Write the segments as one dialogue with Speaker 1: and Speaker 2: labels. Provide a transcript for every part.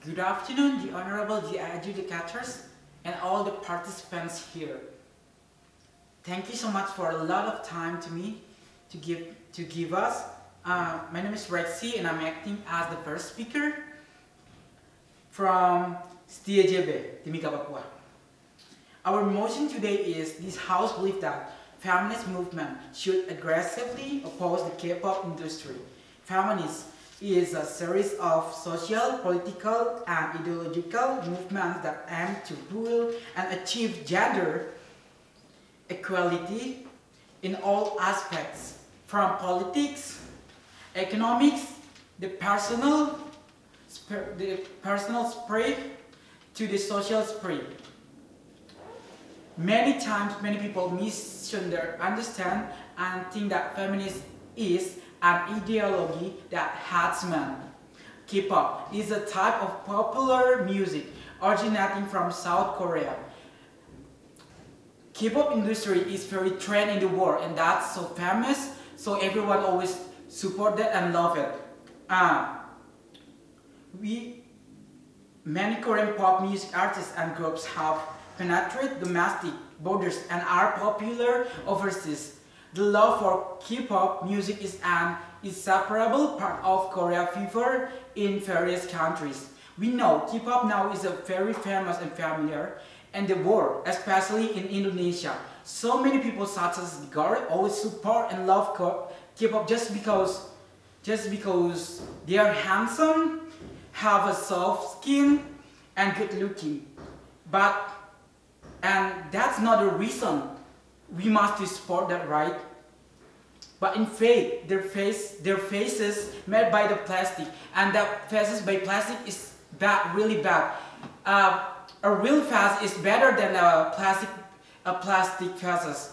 Speaker 1: Good afternoon, the Honorable adjudicators and all the participants here. Thank you so much for a lot of time to me to give us. My name is Rexy and I'm acting as the first speaker from STIAJB, Timika Papua. Our motion today is this House believes that feminist movement should aggressively oppose the K-pop industry. Feminist is a series of social, political, and ideological movements that aim to build and achieve gender equality in all aspects, from politics, economics, the personal spirit to the social spirit. Many times, many people misunderstand and think that feminism is an ideology that hates men. K-pop is a type of popular music originating from South Korea. K-pop industry is very trend in the world and that's so famous, so everyone always support that and love it. Many Korean pop music artists and groups have penetrated domestic borders and are popular overseas. The love for K-pop music is an inseparable part of Korean fever in various countries. We know K-pop now is very famous and familiar in the world, especially in Indonesia. So many people such as girls always support and love K-pop just because they are handsome, have a soft skin, and good looking. And that's not the reason we must support that, right? But in fact, their faces made by the plastic, and that faces by plastic is bad, really bad. A real face is better than a plastic faces,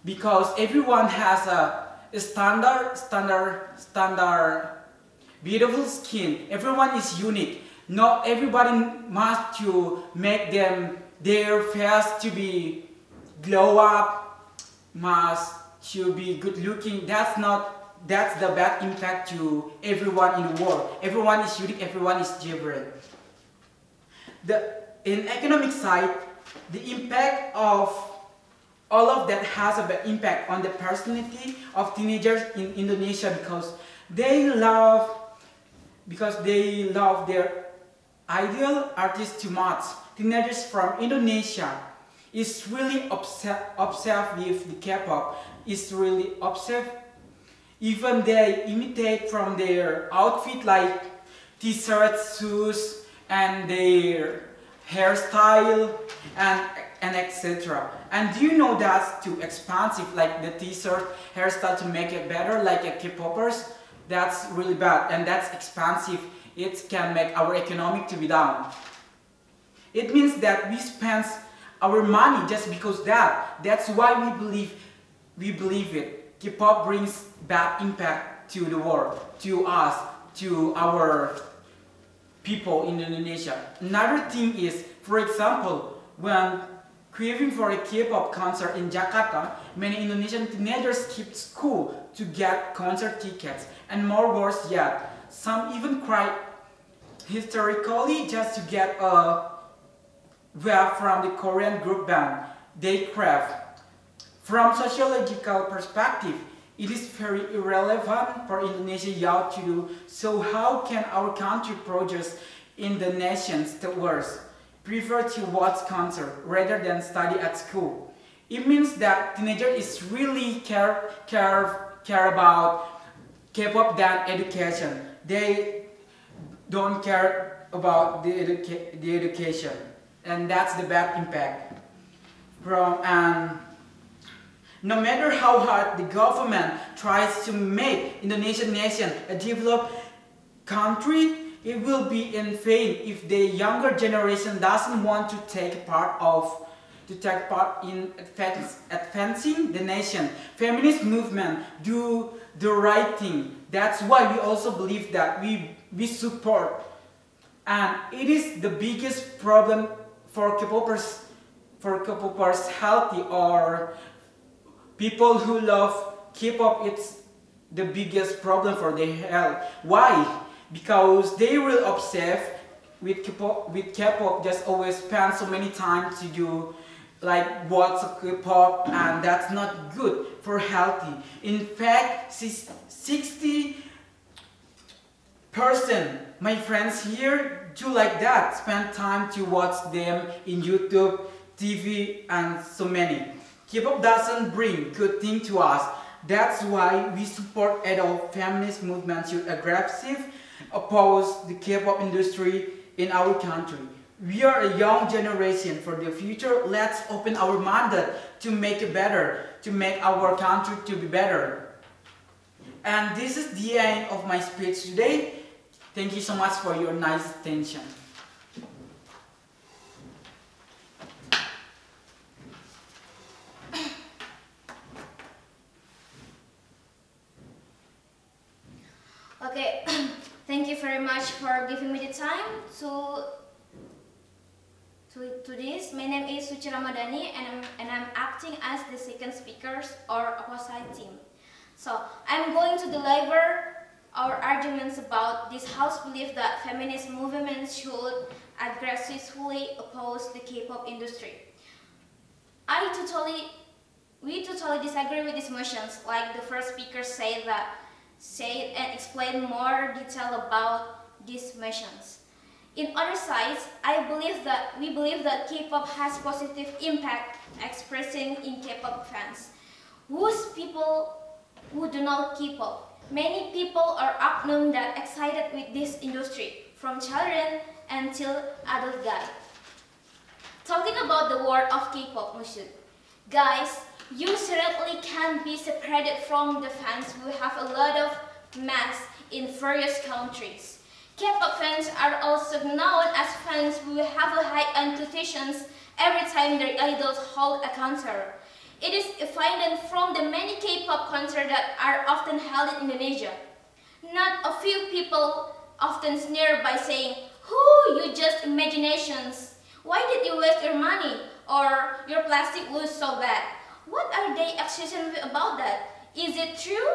Speaker 1: because everyone has a standard beautiful skin. Everyone is unique. Not everybody must to make their face to be glow up, must to be good looking. That's the bad impact to everyone in the world. Everyone is unique, everyone is different. In economic side, the impact of all of that has a bad impact on the personality of teenagers in Indonesia because they love their ideal artists too much. Teenagers from Indonesia is really obsessed with the K-pop. Is really obsessed. Even they imitate from their outfit like t-shirts, shoes, and their hairstyle and etc. And do you know that's too expensive, like the t-shirt hairstyle to make it better like a K-popers? That's really bad and that's expensive. It can make our economic to be down. It means that we spend our money just because that's why we believe it. K-pop brings bad impact to the world, to us, to our people in Indonesia. Another thing is, for example, when craving for a K-pop concert in Jakarta, many Indonesian teenagers skip school to get concert tickets, and more worse yet, some even cry hysterically just to get a wave from the Korean group band they crave. From sociological perspective, it is very irrelevant for Indonesia youth to do, so how can our country progress in the nation's towards prefer to watch concert rather than study at school? It means that teenagers is really care about K-pop than education. They don't care about the education, and that's the bad impact. No matter how hard the government tries to make Indonesian nation a developed country, it will be in vain if the younger generation doesn't want to take part in advancing the nation. Feminist movement do the right thing. That's why we also believe that we support, and it is the biggest problem for K-popers healthy or people who love K-pop. It's the biggest problem for their health. Why? Because they will obsess K-pop just always spend so many time to do like watch K-pop, and that's not good for healthy. In fact, 60% my friends here do like that, spend time to watch them in YouTube, TV, and so many. K-pop doesn't bring good thing to us. That's why we support adult feminist movement to aggressive oppose the K-pop industry in our country. We are a young generation for the future. Let's open our mind to make it better, to make our country to be better. And this is the end of my speech today. Thank you so much for your nice attention.
Speaker 2: Okay, thank you very much for giving me the time to this. My name is Ramadhani, and I'm acting as the second speaker or opposite team. So I'm going to deliver our arguments about this house belief that feminist movements should aggressively oppose the K-pop industry. We totally disagree with these motions. Like the first speaker said and explain more detail about these motions. In other sides, we believe that K-pop has positive impact expressing in K-pop fans. Whose people who do not K-pop? Many people are unknown that excited with this industry, from children until adult guys. Talking about the world of K-pop music, guys, you certainly can be separated from the fans who have a lot of mass in various countries. K-pop fans are also known as fans who have a high expectations every time their idols hold a concert. It is evident from the many K-pop concerts that are often held in Indonesia. Not a few people often sneer by saying, "Who, you just imaginations. Why did you waste your money? Or your plastic looks so bad." What are they accusing about that? Is it true?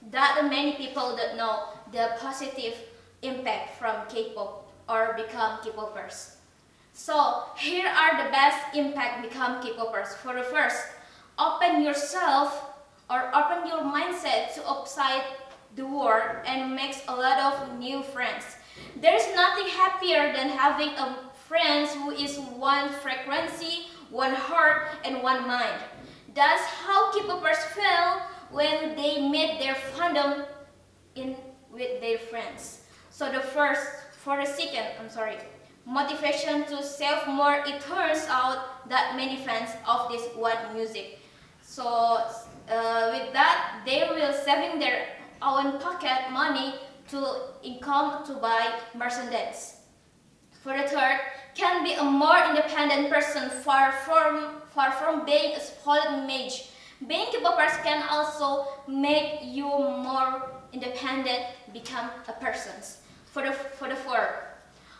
Speaker 2: That many people don't know the positive impact from K-pop or become K-popers. So here are the best impact become K-popers. For the first, open yourself or open your mindset to outside the world and makes a lot of new friends. There is nothing happier than having a friend who is one frequency, one heart, and one mind. That's how K-popers feel when they meet their fandom with their friends. So for the second, motivation to save more. It turns out that many fans of this one music. So with that, they will saving their own pocket money to income to buy merchandise. For the third, can be a more independent person far from being a spoiled image. Being K-popers can also make you more independent, become a person. For the fourth,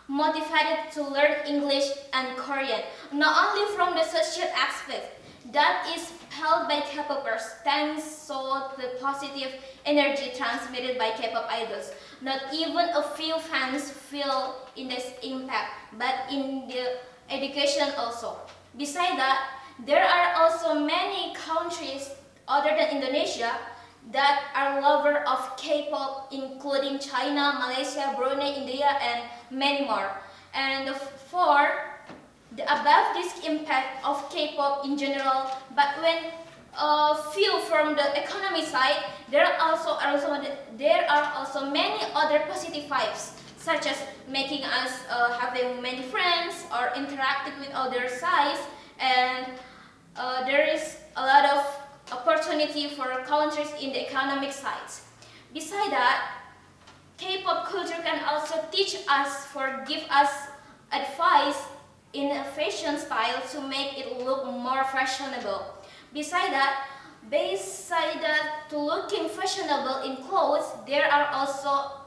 Speaker 2: motivated to learn English and Korean, not only from the social aspect that is held by K-popers, thanks to the positive energy transmitted by K-pop idols. Not even a few fans feel in this impact, but in the education also. Besides that, there are also many countries other than Indonesia that are lovers of K-pop, including China, Malaysia, Brunei, India, and many more. And for the above this impact of K-pop in general, but when few from the economy side, there are also many other positive vibes, such as making us having many friends or interacting with other sides, and there is a lot of opportunity for countries in the economic sides. Besides that, K-pop culture can also teach us give us advice in a fashion style to make it look more fashionable. Besides that, to looking fashionable in clothes, there are also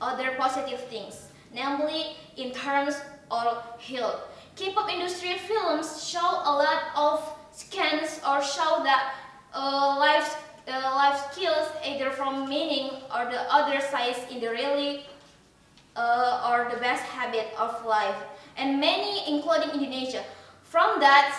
Speaker 2: other positive things, namely in terms of health. K-pop industry films show a lot of scans or show that life skills either from meaning or the other sides in the really or the best habit of life, and many, including Indonesia. From that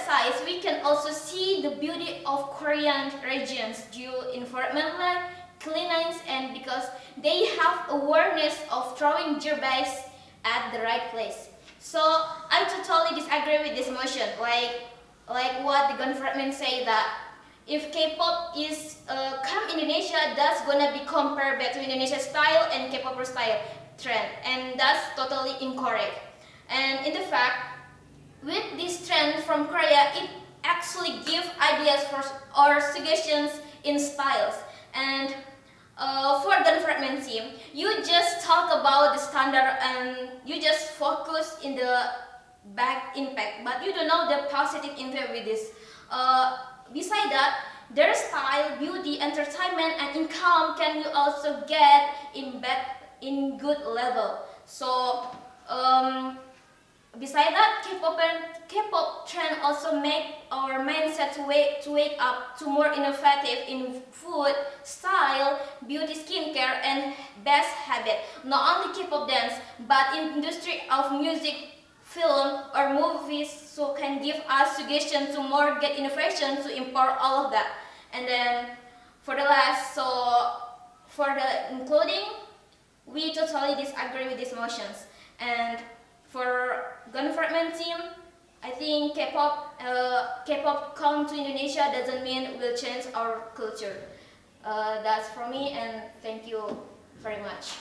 Speaker 2: side, we can also see the beauty of Korean regions due environmental cleanliness, and because they have awareness of throwing your bags at the right place. So I totally disagree with this motion, like what the government say that if K-pop is come Indonesia, that's gonna be compared back to Indonesia style and K-popper style trend, and that's totally incorrect. And in the fact, with this trend from Korea, it actually gives ideas for or suggestions in styles. And for government team, you just talk about the standard and you just focus in the bad impact, but you don't know the positive impact with this. Beside that, their style, beauty, entertainment, and income can you also get in good level. So beside that, K-pop trend also make our mindset to wake up to more innovative in food, style, beauty, skincare, and best habit. Not only K-pop dance, but in industry of music, film, or movies, so can give us suggestions to more get innovation to import all of that. And then for the last, so for the including, we totally disagree with these motions. And for government team, I think K-pop come to Indonesia doesn't mean we'll change our culture. That's for me, and thank you very much.